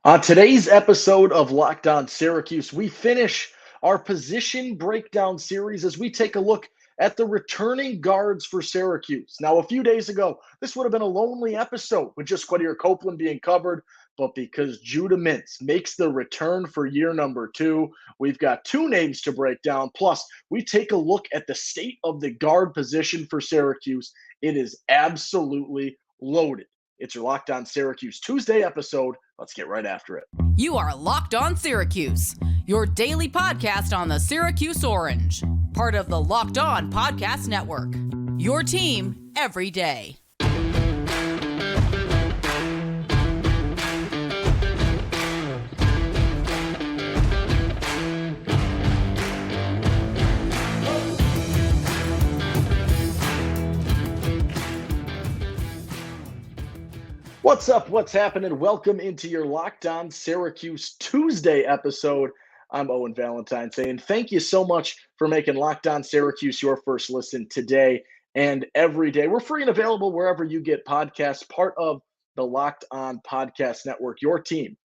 On today's episode of Locked On Syracuse, we finish our position breakdown series as we take a look at the returning guards for Syracuse. Now, a few days ago, this would have been a lonely episode with just Quadir Copeland being covered, but because Judah Mintz makes the return for year number 2, we've got two names to break down. Plus, we take a look at the state of the guard position for Syracuse. It is absolutely loaded. It's your Locked On Syracuse Tuesday episode. Let's get right after it. You are Locked On Syracuse, your daily podcast on the Syracuse Orange, part of the Locked On Podcast Network. Your team every day. What's up? What's happening? Welcome into your Locked On Syracuse Tuesday episode. I'm Owen Valentine saying thank you so much for making Locked On Syracuse your first listen today and every day. We're free and available wherever you get podcasts, part of the Locked On Podcast Network, your team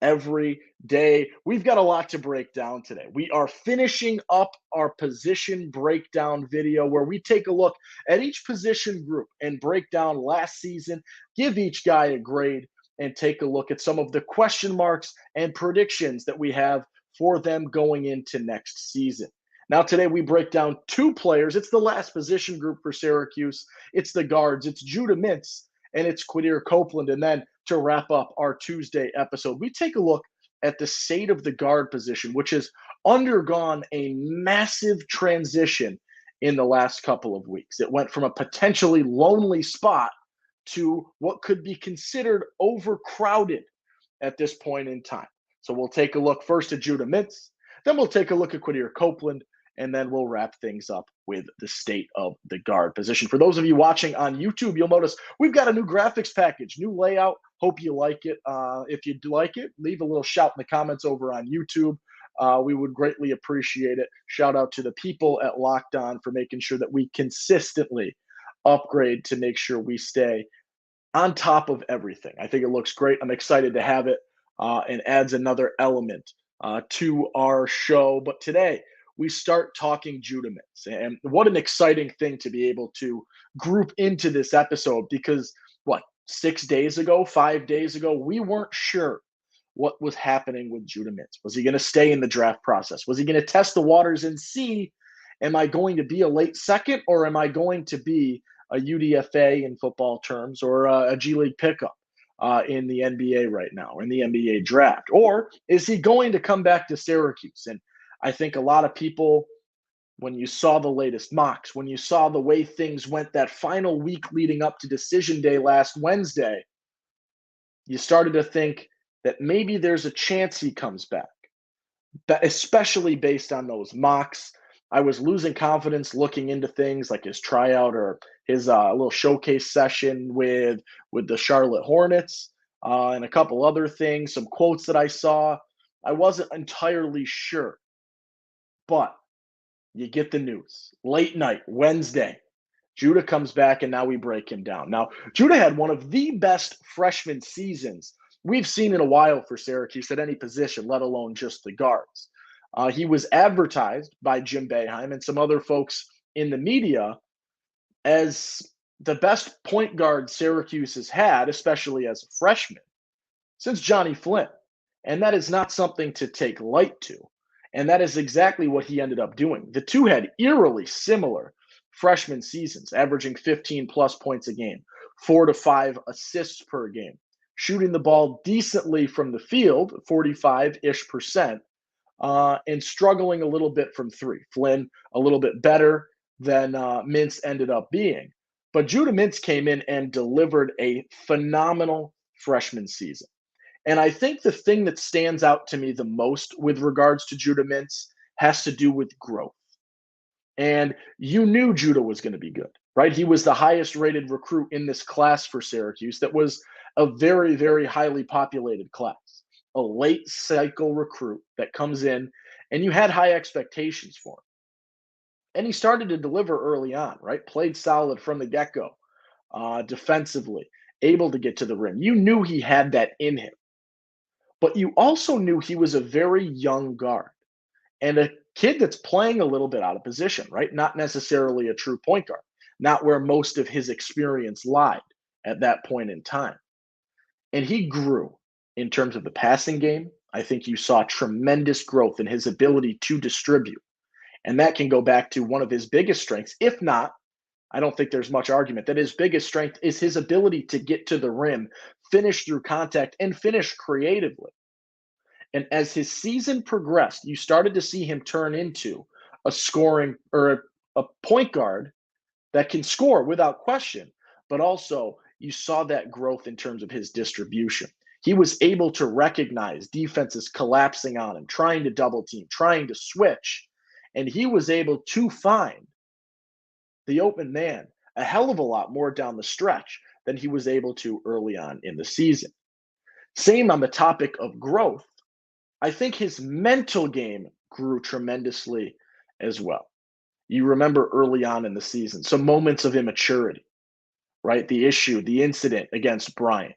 every day. We've got a lot to break down today. We are finishing up our position breakdown video where we take a look at each position group and break down last season, give each guy a grade, and take a look at some of the question marks and predictions that we have for them going into next season. Now, today we break down two players. It's the last position group for Syracuse. It's the guards. It's Judah Mintz and it's Quadir Copeland. And then to wrap up our Tuesday episode, we take a look at the state of the guard position, which has undergone a massive transition in the last couple of weeks. It went from a potentially lonely spot to what could be considered overcrowded at this point in time. So we'll take a look first at Judah Mintz, then we'll take a look at Quadir Copeland, and then we'll wrap things up with the state of the guard position. For those of you watching on YouTube, you'll notice we've got a new graphics package, new layout. Hope you like it. If you like it, leave a little shout in the comments over on YouTube. We would greatly appreciate it. Shout out to the people at Locked On for making sure that we consistently upgrade to make sure we stay on top of everything. I think it looks great. I'm excited to have it and adds another element to our show. But today, we start talking Judah Mintz. And what an exciting thing to be able to group into this episode because, 6 days ago, 5 days ago, we weren't sure what was happening with Judah Mintz. Was he going to stay in the draft process? Was he going to test the waters and see, am I going to be a late second or am I going to be a UDFA in football terms or a G League pickup in the NBA right now, in the NBA draft? Or is he going to come back to Syracuse? And I think a lot of people, when you saw the latest mocks, when you saw the way things went that final week leading up to decision day last Wednesday, you started to think that maybe there's a chance he comes back, but especially based on those mocks. I was losing confidence looking into things like his tryout or his little showcase session with the Charlotte Hornets and a couple other things, some quotes that I saw. I wasn't entirely sure. But you get the news. Late night, Wednesday, Judah comes back, and now we break him down. Now, Judah had one of the best freshman seasons we've seen in a while for Syracuse at any position, let alone just the guards. He was advertised by Jim Boeheim and some other folks in the media as the best point guard Syracuse has had, especially as a freshman, since Johnny Flynn. And that is not something to take light to. And that is exactly what he ended up doing. The two had eerily similar freshman seasons, averaging 15-plus points a game, 4 to 5 assists per game, shooting the ball decently from the field, 45-ish%, and struggling a little bit from three. Flynn a little bit better than Mintz ended up being. But Judah Mintz came in and delivered a phenomenal freshman season. And I think the thing that stands out to me the most with regards to Judah Mintz has to do with growth. And you knew Judah was going to be good, right? He was the highest rated recruit in this class for Syracuse. That was a very, very highly populated class, a late cycle recruit that comes in, and you had high expectations for him. And he started to deliver early on, right? Played solid from the get-go, defensively, able to get to the rim. You knew he had that in him. but you also knew he was a very young guard and a kid that's playing a little bit out of position, right? Not necessarily a true point guard, not where most of his experience lied at that point in time. And he grew in terms of the passing game. I think you saw tremendous growth in his ability to distribute. And that can go back to one of his biggest strengths. If not, I don't think there's much argument that his biggest strength is his ability to get to the rim, finish through contact, and finish creatively. And as his season progressed, you started to see him turn into a scoring or a point guard that can score without question, but also you saw that growth in terms of his distribution. He was able to recognize defenses collapsing on him, trying to double team, trying to switch, and he was able to find the open man a hell of a lot more down the stretch than he was able to early on in the season. Same on the topic of growth. I think his mental game grew tremendously as well. You remember early on in the season, some moments of immaturity, right? The incident against Bryant,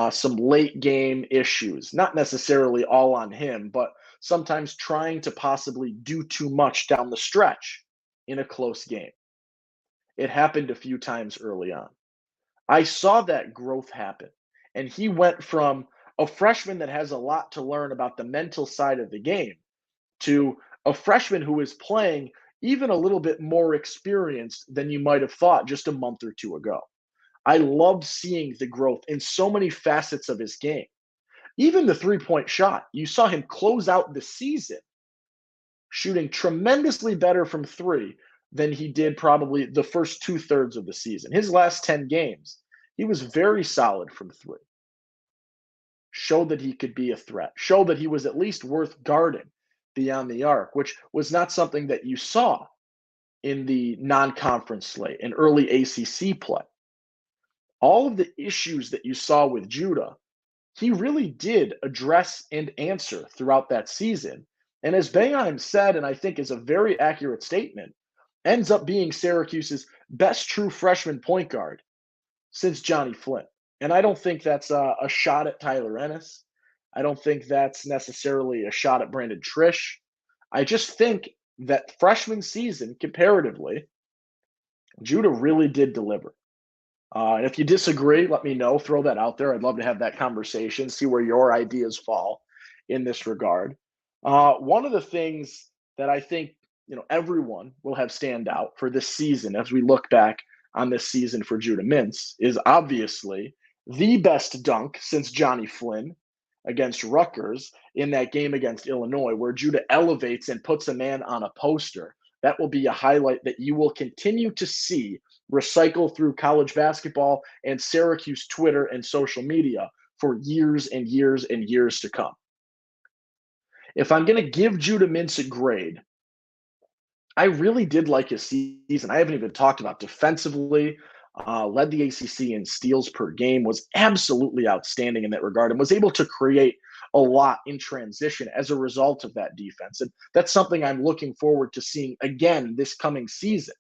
some late game issues, not necessarily all on him, but sometimes trying to possibly do too much down the stretch in a close game. It happened a few times early on. I saw that growth happen, and he went from a freshman that has a lot to learn about the mental side of the game to a freshman who is playing even a little bit more experienced than you might have thought just a month or two ago. I love seeing the growth in so many facets of his game. Even the three-point shot, you saw him close out the season shooting tremendously better from three than he did probably the first 2/3 of the season. His last 10 games, he was very solid from three. Showed that he could be a threat, showed that he was at least worth guarding beyond the arc, which was not something that you saw in the non-conference slate and early ACC play. All of the issues that you saw with Judah, he really did address and answer throughout that season. And as Boeheim said, and I think is a very accurate statement, ends up being Syracuse's best true freshman point guard since Johnny Flynn. And I don't think that's a shot at Tyler Ennis. I don't think that's necessarily a shot at Brandon Trish. I just think that freshman season, comparatively, Judah really did deliver. And if you disagree, let me know. Throw that out there. I'd love to have that conversation, see where your ideas fall in this regard. One of the things that I think everyone will have stand out for this season as we look back on this season for Judah Mintz is obviously the best dunk since Johnny Flynn against Rutgers in that game against Illinois, where Judah elevates and puts a man on a poster. That will be a highlight that you will continue to see recycle through college basketball and Syracuse Twitter and social media for years and years and years to come. If I'm going to give Judah Mintz a grade, I really did like his season. I haven't even talked about defensively. Led the ACC in steals per game, was absolutely outstanding in that regard, and was able to create a lot in transition as a result of that defense. And that's something I'm looking forward to seeing again this coming season,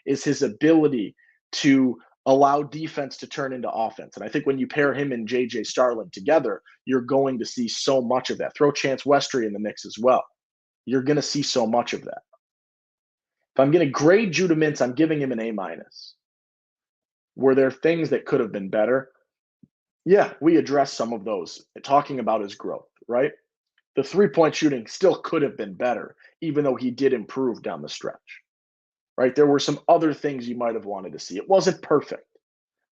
is his ability to allow defense to turn into offense. And I think when you pair him and J.J. Starling together, you're going to see so much of that. Throw Chance Westry in the mix as well. You're going to see so much of that. If I'm going to grade Judah Mintz, I'm giving him an A-. Were there things that could have been better? Yeah, we addressed some of those, talking about his growth, right? The three-point shooting still could have been better, even though he did improve down the stretch, right? There were some other things you might have wanted to see. It wasn't perfect,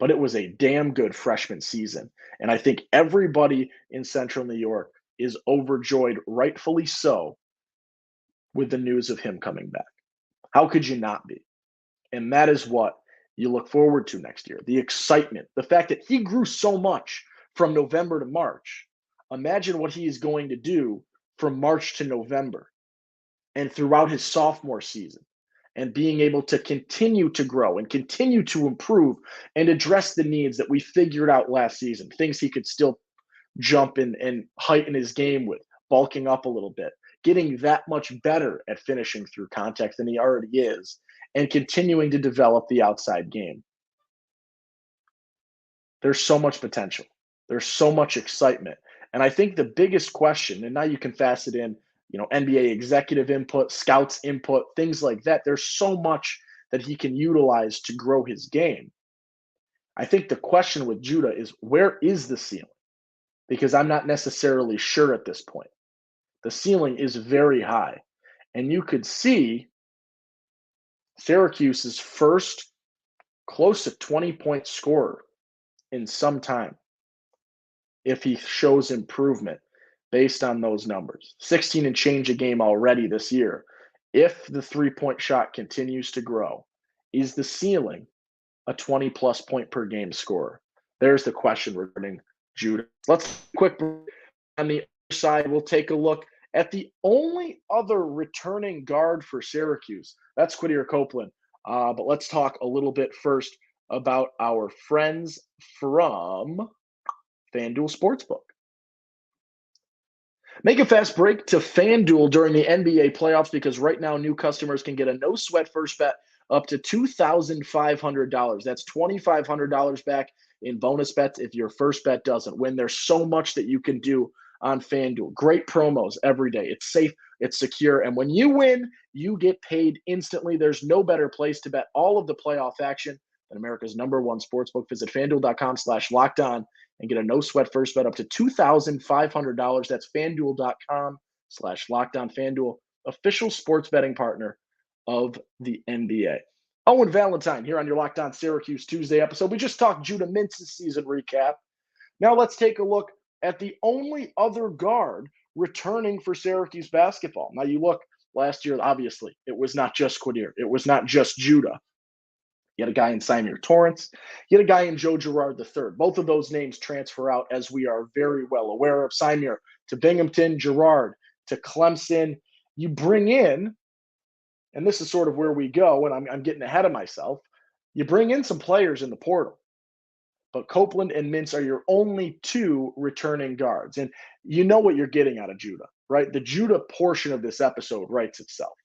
but it was a damn good freshman season. And I think everybody in Central New York is overjoyed, rightfully so, with the news of him coming back. How could you not be? And that is what you look forward to next year. The excitement, the fact that he grew so much from November to March. Imagine what he is going to do from March to November and throughout his sophomore season, and being able to continue to grow and continue to improve and address the needs that we figured out last season, things he could still jump in and heighten his game with, bulking up a little bit, getting that much better at finishing through contact than he already is, and continuing to develop the outside game. There's so much potential. There's so much excitement. And I think the biggest question, and now you can facet in, NBA executive input, scouts input, things like that. There's so much that he can utilize to grow his game. I think the question with Judah is, where is the ceiling? Because I'm not necessarily sure at this point. The ceiling is very high. And you could see Syracuse's first close to 20-point scorer in some time if he shows improvement based on those numbers. 16 and change a game already this year. If the three-point shot continues to grow, is the ceiling a 20-plus point per game scorer? There's the question regarding Judah. Let's quick on the other side. We'll take a look at the only other returning guard for Syracuse. That's Quadir Copeland. But let's talk a little bit first about our friends from FanDuel Sportsbook. Make a fast break to FanDuel during the NBA playoffs because right now new customers can get a no-sweat first bet up to $2,500. That's $2,500 back in bonus bets if your first bet doesn't win. There's so much that you can do on FanDuel. Great promos every day. It's safe, it's secure, and when you win, you get paid instantly. There's no better place to bet all of the playoff action than America's #1 sportsbook. Visit FanDuel.com/lockedon and get a no-sweat first bet up to $2,500. That's FanDuel.com/lockedon. FanDuel, official sports betting partner of the NBA. Owen Valentine here on your Locked On Syracuse Tuesday episode. We just talked Judah Mintz's season recap. Now let's take a look at the only other guard returning for Syracuse basketball. Now you look last year, obviously, it was not just Quadir. It was not just Judah. You had a guy in Symir Torrance. You had a guy in Joe Girard III. Both of those names transfer out, as we are very well aware of. Symir to Binghamton, Girard to Clemson. You bring in, and this is sort of where we go, and I'm getting ahead of myself, you bring in some players in the portal. But Copeland and Mintz are your only two returning guards. And you know what you're getting out of Judah, right? The Judah portion of this episode writes itself.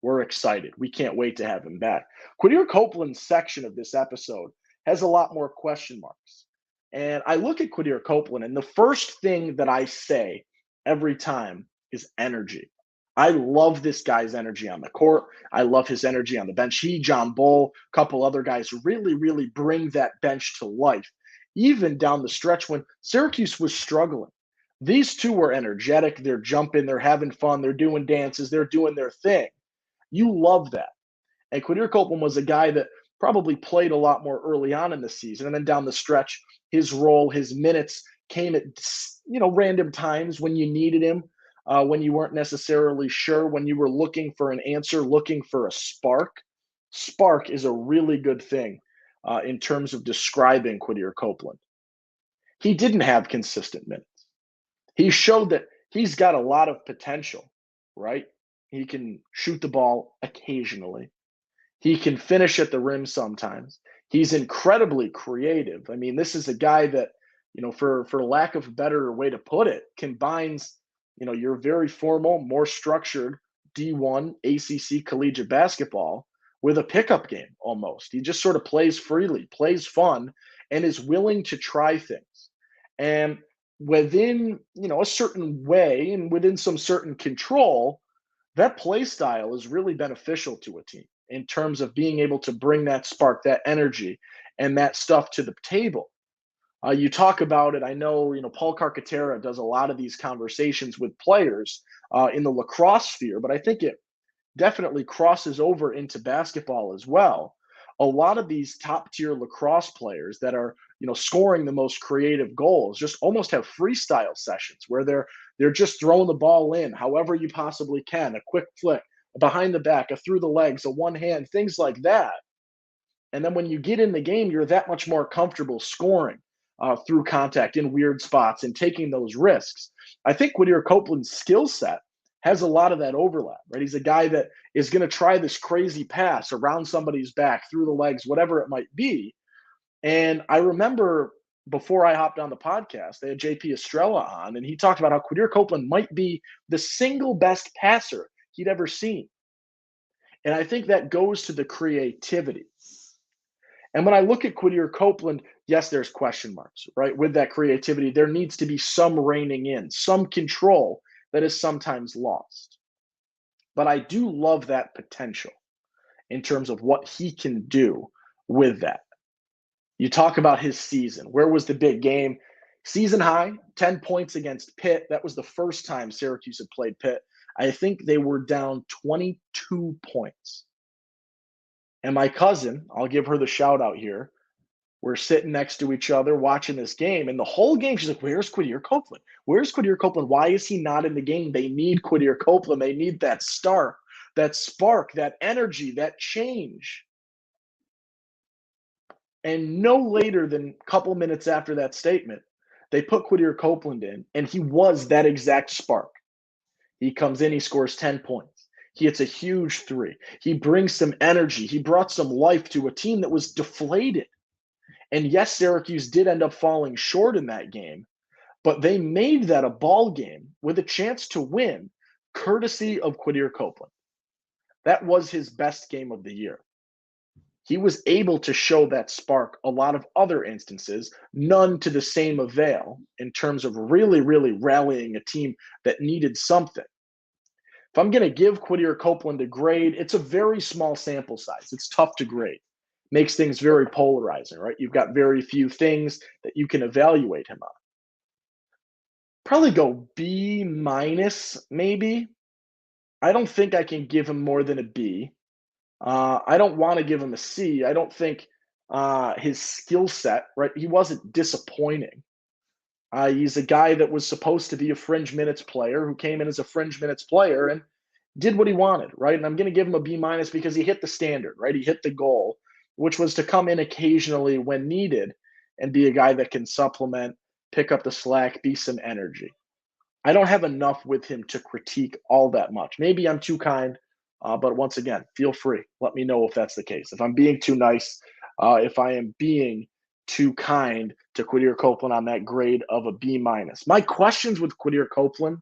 We're excited. We can't wait to have him back. Quadir Copeland's section of this episode has a lot more question marks. And I look at Quadir Copeland, and the first thing that I say every time is energy. I love this guy's energy on the court. I love his energy on the bench. He, John Bull, a couple other guys really, really bring that bench to life, even down the stretch when Syracuse was struggling. These two were energetic. They're jumping. They're having fun. They're doing dances. They're doing their thing. You love that. And Quadir Copeland was a guy that probably played a lot more early on in the season. And then down the stretch, his role, his minutes came at random times when you needed him. When you weren't necessarily sure, when you were looking for an answer, looking for a spark. Spark is a really good thing in terms of describing Quadir Copeland. He didn't have consistent minutes. He showed that he's got a lot of potential, right? He can shoot the ball occasionally. He can finish at the rim sometimes. He's incredibly creative. I mean, this is a guy that, for lack of a better way to put it, combines your very formal, more structured D1 ACC collegiate basketball with a pickup game almost. He just sort of plays freely, plays fun, and is willing to try things. And within, a certain way and within some certain control, that play style is really beneficial to a team in terms of being able to bring that spark, that energy, and that stuff to the table. You talk about it. I know, Paul Carcaterra does a lot of these conversations with players in the lacrosse sphere, but I think it definitely crosses over into basketball as well. A lot of these top-tier lacrosse players that are, scoring the most creative goals just almost have freestyle sessions where they're just throwing the ball in however you possibly can, a quick flick, a behind the back, a through the legs, a one hand, things like that. And then when you get in the game, you're that much more comfortable scoring through contact in weird spots and taking those risks. I think Quadir Copeland's skill set has a lot of that overlap, right? He's a guy that is going to try this crazy pass around somebody's back, through the legs, whatever it might be. And I remember before I hopped on the podcast, they had JP Estrella on, and he talked about how Quadir Copeland might be the single best passer he'd ever seen. And I think that goes to the creativity. And when I look at Quadir Copeland, yes, there's question marks, right? With that creativity, there needs to be some reining in, some control that is sometimes lost. But I do love that potential in terms of what he can do with that. You talk about his season. Where was the big game? Season high, 10 points against Pitt. That was the first time Syracuse had played Pitt. I think they were down 22 points. And my cousin, I'll give her the shout out here. We're sitting next to each other watching this game. And the whole game, she's like, where's Quadir Copeland? Where's Quadir Copeland? Why is he not in the game? They need Quadir Copeland. They need that star, that spark, that energy, that change. And no later than a couple minutes after that statement, they put Quadir Copeland in, and he was that exact spark. He comes in, he scores 10 points. He hits a huge three. He brings some energy. He brought some life to a team that was deflated. And yes, Syracuse did end up falling short in that game, but they made that a ball game with a chance to win, courtesy of Quadir Copeland. That was his best game of the year. He was able to show that spark a lot of other instances, none to the same avail in terms of really, really rallying a team that needed something. If I'm going to give Quadir Copeland a grade, it's a very small sample size. It's tough to grade. Makes things very polarizing, right? You've got very few things that you can evaluate him on. Probably go B minus, maybe. I don't think I can give him more than a B. I don't want to give him a C. I don't think his skill set, right? He wasn't disappointing. He's a guy that was supposed to be a fringe minutes player who came in as a fringe minutes player and did what he wanted, right? And I'm going to give him a B minus because he hit the standard, right? He hit the goal, which was to come in occasionally when needed and be a guy that can supplement, pick up the slack, be some energy. I don't have enough with him to critique all that much. Maybe I'm too kind, but once again, feel free. Let me know if that's the case. If I'm being too nice, if I am being too kind to Quadir Copeland on that grade of a B minus. My questions with Quadir Copeland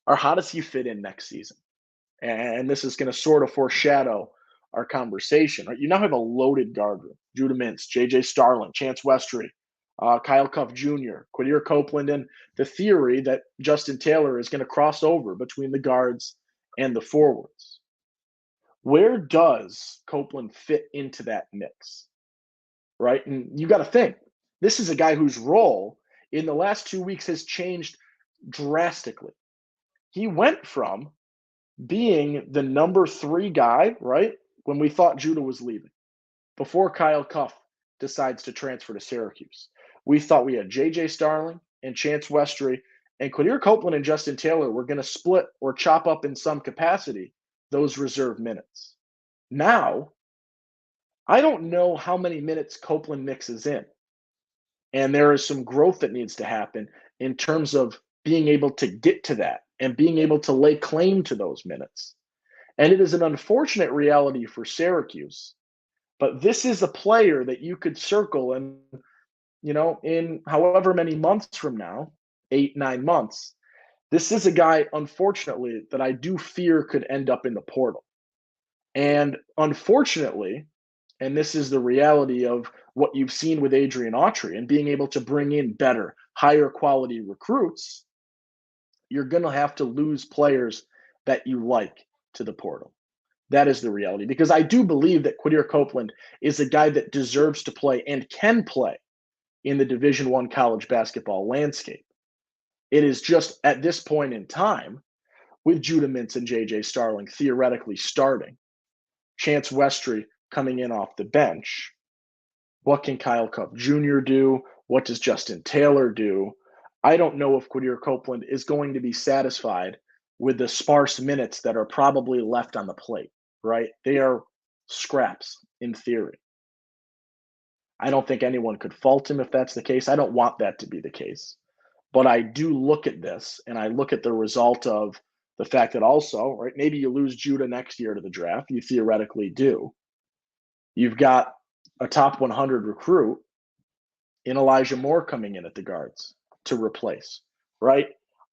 are, how does he fit in next season? And this is going to sort of foreshadow our conversation. Right? You now have a loaded guard room. Judah Mintz, J.J. Starling, Chance Westry, Kyle Cuff Jr., Quadir Copeland, and the theory that Justin Taylor is going to cross over between the guards and the forwards. Where does Copeland fit into that mix? Right? And you got to think, this is a guy whose role in the last 2 weeks has changed drastically. He went from being the number 3 guy, right, when we thought Judah was leaving, before Kyle Cuff decides to transfer to Syracuse. We thought we had J.J. Starling and Chance Westry, and Quadir Copeland and Justin Taylor were going to split or chop up in some capacity those reserve minutes. Now, I don't know how many minutes Copeland mixes in. And there is some growth that needs to happen in terms of being able to get to that and being able to lay claim to those minutes. And it is an unfortunate reality for Syracuse. But this is a player that you could circle and, in however many months from now, 8-9 months, this is a guy, unfortunately, that I do fear could end up in the portal. And unfortunately, and this is the reality of what you've seen with Adrian Autry and being able to bring in better, higher quality recruits, you're going to have to lose players that you like to the portal. That is the reality, because I do believe that Quadir Copeland is a guy that deserves to play and can play in the Division I college basketball landscape. It is just at this point in time, with Judah Mintz and J.J. Starling theoretically starting, Chance Westry coming in off the bench, what can Kyle Cuff Jr. do? What does Justin Taylor do? I don't know if Quadir Copeland is going to be satisfied with the sparse minutes that are probably left on the plate, right? They are scraps in theory. I don't think anyone could fault him if that's the case. I don't want that to be the case. But I do look at this, and I look at the result of the fact that also, right, maybe you lose Judah next year to the draft. You theoretically do. You've got a top 100 recruit in Elijah Moore coming in at the guards to replace, right?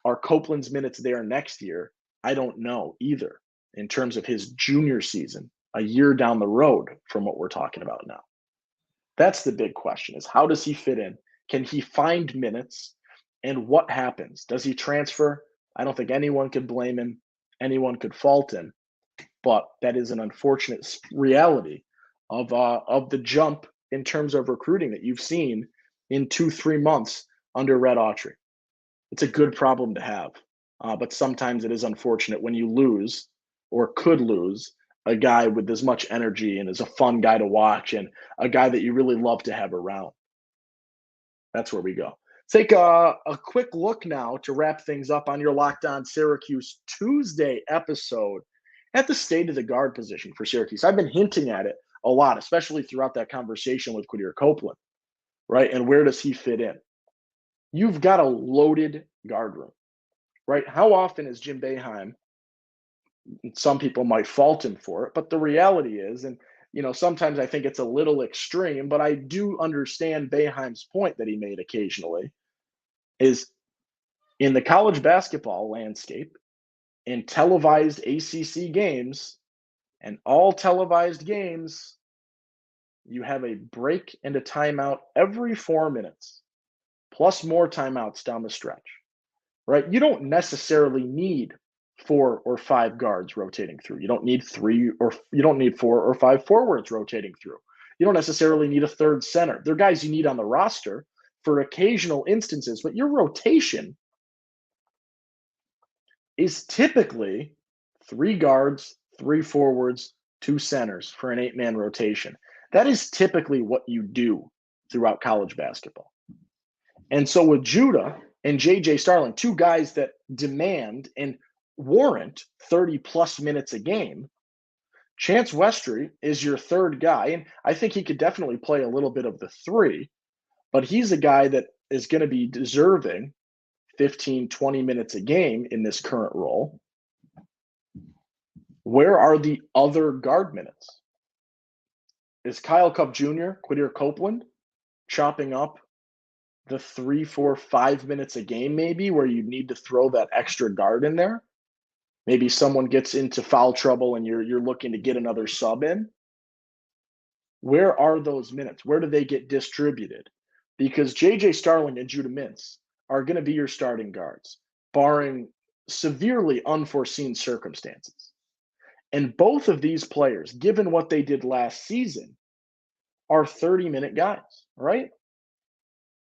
Are Copeland's minutes there next year? I don't know either in terms of his junior season, a year down the road from what we're talking about now. That's the big question, is how does he fit in? Can he find minutes? And what happens? Does he transfer? I don't think anyone could blame him. Anyone could fault him. But that is an unfortunate reality of the jump in terms of recruiting that you've seen in 2-3 months under Red Autry. It's a good problem to have, but sometimes it is unfortunate when you lose or could lose a guy with as much energy and is a fun guy to watch and a guy that you really love to have around. That's where we go. Take a quick look now to wrap things up on your Locked On Syracuse Tuesday episode at the state of the guard position for Syracuse. I've been hinting at it a lot, especially throughout that conversation with Quadir Copeland, right? And where does he fit in? You've got a loaded guard room, right? How often is Jim Boeheim, some people might fault him for it, but the reality is, and sometimes I think it's a little extreme, but I do understand Boeheim's point that he made occasionally, is in the college basketball landscape, in televised ACC games, and all televised games, you have a break and a timeout every 4 minutes, plus more timeouts down the stretch, right? You don't necessarily need 4 or 5 guards rotating through. You don't need 4 or 5 forwards rotating through. You don't necessarily need a third center. They're guys you need on the roster for occasional instances, but your rotation is typically 3 guards, 3 forwards, 2 centers for an 8-man rotation. That is typically what you do throughout college basketball. And so with Judah and JJ Starling, 2 guys that demand and warrant 30-plus minutes a game, Chance Westry is your third guy. And I think he could definitely play a little bit of the 3, but he's a guy that is going to be deserving 15, 20 minutes a game in this current role. Where are the other guard minutes? Is Kyle Cup Jr., Quadir Copeland, chopping up the 3, 4, 5 minutes a game maybe where you need to throw that extra guard in there? Maybe someone gets into foul trouble and you're looking to get another sub in. Where are those minutes? Where do they get distributed? Because JJ Starling and Judah Mintz are going to be your starting guards, barring severely unforeseen circumstances. And both of these players, given what they did last season, are 30-minute guys, right?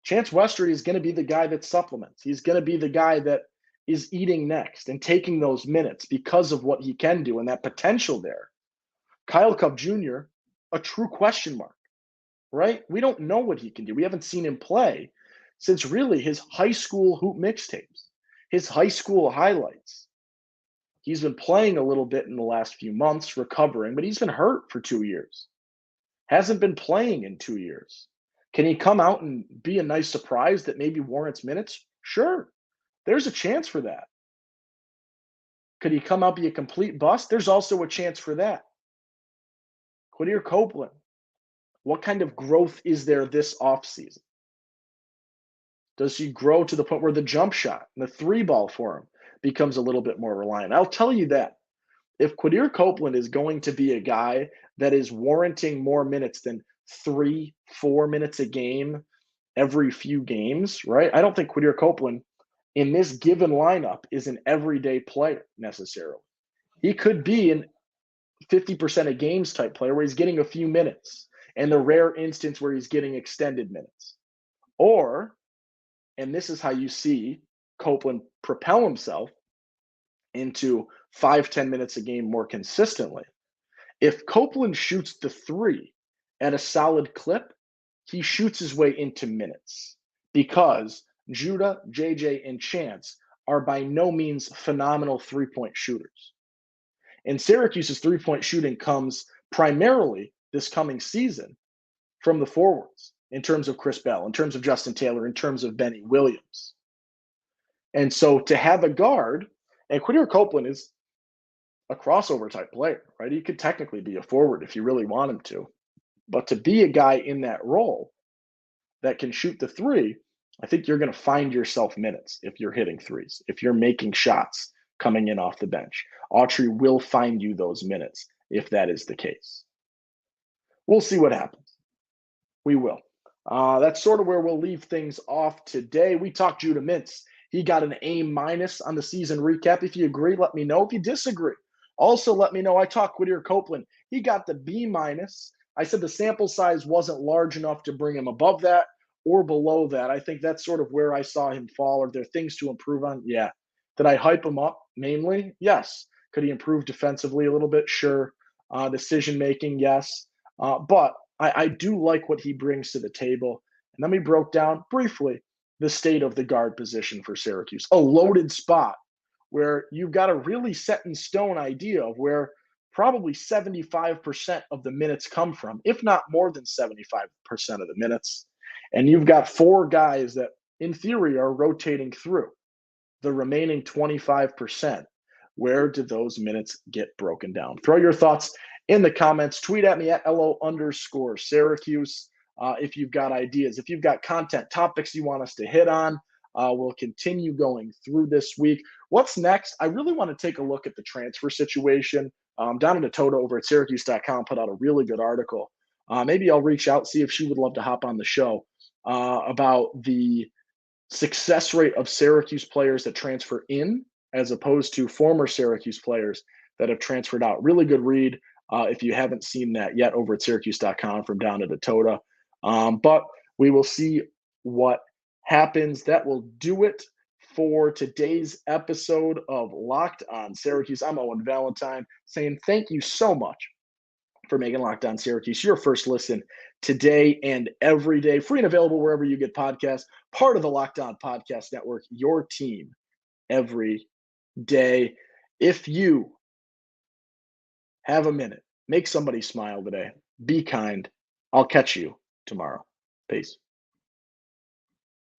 Chance Westry is going to be the guy that supplements. He's going to be the guy that is eating next and taking those minutes because of what he can do and that potential there. Kyle Cup Jr., a true question mark, right? We don't know what he can do. We haven't seen him play since really his high school hoop mixtapes, his high school highlights. He's been playing a little bit in the last few months, recovering, but he's been hurt for 2 years. Hasn't been playing in 2 years. Can he come out and be a nice surprise that maybe warrants minutes? Sure. There's a chance for that. Could he come out be a complete bust? There's also a chance for that. Quadir Copeland, what kind of growth is there this offseason? Does he grow to the point where the jump shot and the 3-ball for him becomes a little bit more reliant? I'll tell you that. If Quadir Copeland is going to be a guy that is warranting more minutes than 3, 4 minutes a game every few games, right? I don't think Quadir Copeland in this given lineup is an everyday player necessarily. He could be an 50% of games type player where he's getting a few minutes and the rare instance where he's getting extended minutes. Or, and this is how you see Copeland propel himself into 5-10 minutes a game more consistently. If Copeland shoots the 3 at a solid clip, he shoots his way into minutes because Judah, JJ, and Chance are by no means phenomenal 3-point shooters. And Syracuse's 3-point shooting comes primarily this coming season from the forwards in terms of Chris Bell, in terms of Justin Taylor, in terms of Benny Williams. And so to have a guard, and Quadir Copeland is a crossover type player, right? He could technically be a forward if you really want him to. But to be a guy in that role that can shoot the 3, I think you're going to find yourself minutes if you're hitting 3s, if you're making shots coming in off the bench. Autry will find you those minutes if that is the case. We'll see what happens. We will. That's sort of where we'll leave things off today. We talked Judah Mintz. He got an A- on the season recap. If you agree, let me know. If you disagree, also let me know. I talked Quadir Copeland. He got the B-. I said the sample size wasn't large enough to bring him above that or below that. I think that's sort of where I saw him fall. Are there things to improve on? Yeah. Did I hype him up mainly? Yes. Could he improve defensively a little bit? Sure. Decision making, yes. But I do like what he brings to the table. And then we broke down briefly the state of the guard position for Syracuse, a loaded spot where you've got a really set in stone idea of where probably 75% of the minutes come from, if not more than 75% of the minutes. And you've got four guys that, in theory, are rotating through the remaining 25%. Where do those minutes get broken down? Throw your thoughts in the comments. Tweet at me at LO_Syracuse if you've got ideas. If you've got content topics you want us to hit on, we'll continue going through this week. What's next? I really want to take a look at the transfer situation. Donna Dakota over at Syracuse.com put out a really good article. Maybe I'll reach out, see if she would love to hop on the show about the success rate of Syracuse players that transfer in as opposed to former Syracuse players that have transferred out. Really good read if you haven't seen that yet over at Syracuse.com from Donna Dakota. But we will see what happens. That will do it for today's episode of Locked On Syracuse. I'm Owen Valentine saying thank you so much for making Locked On Syracuse your first listen today and every day. Free and available wherever you get podcasts. Part of the Locked On Podcast Network, your team every day. If you have a minute, make somebody smile today. Be kind. I'll catch you tomorrow. Peace.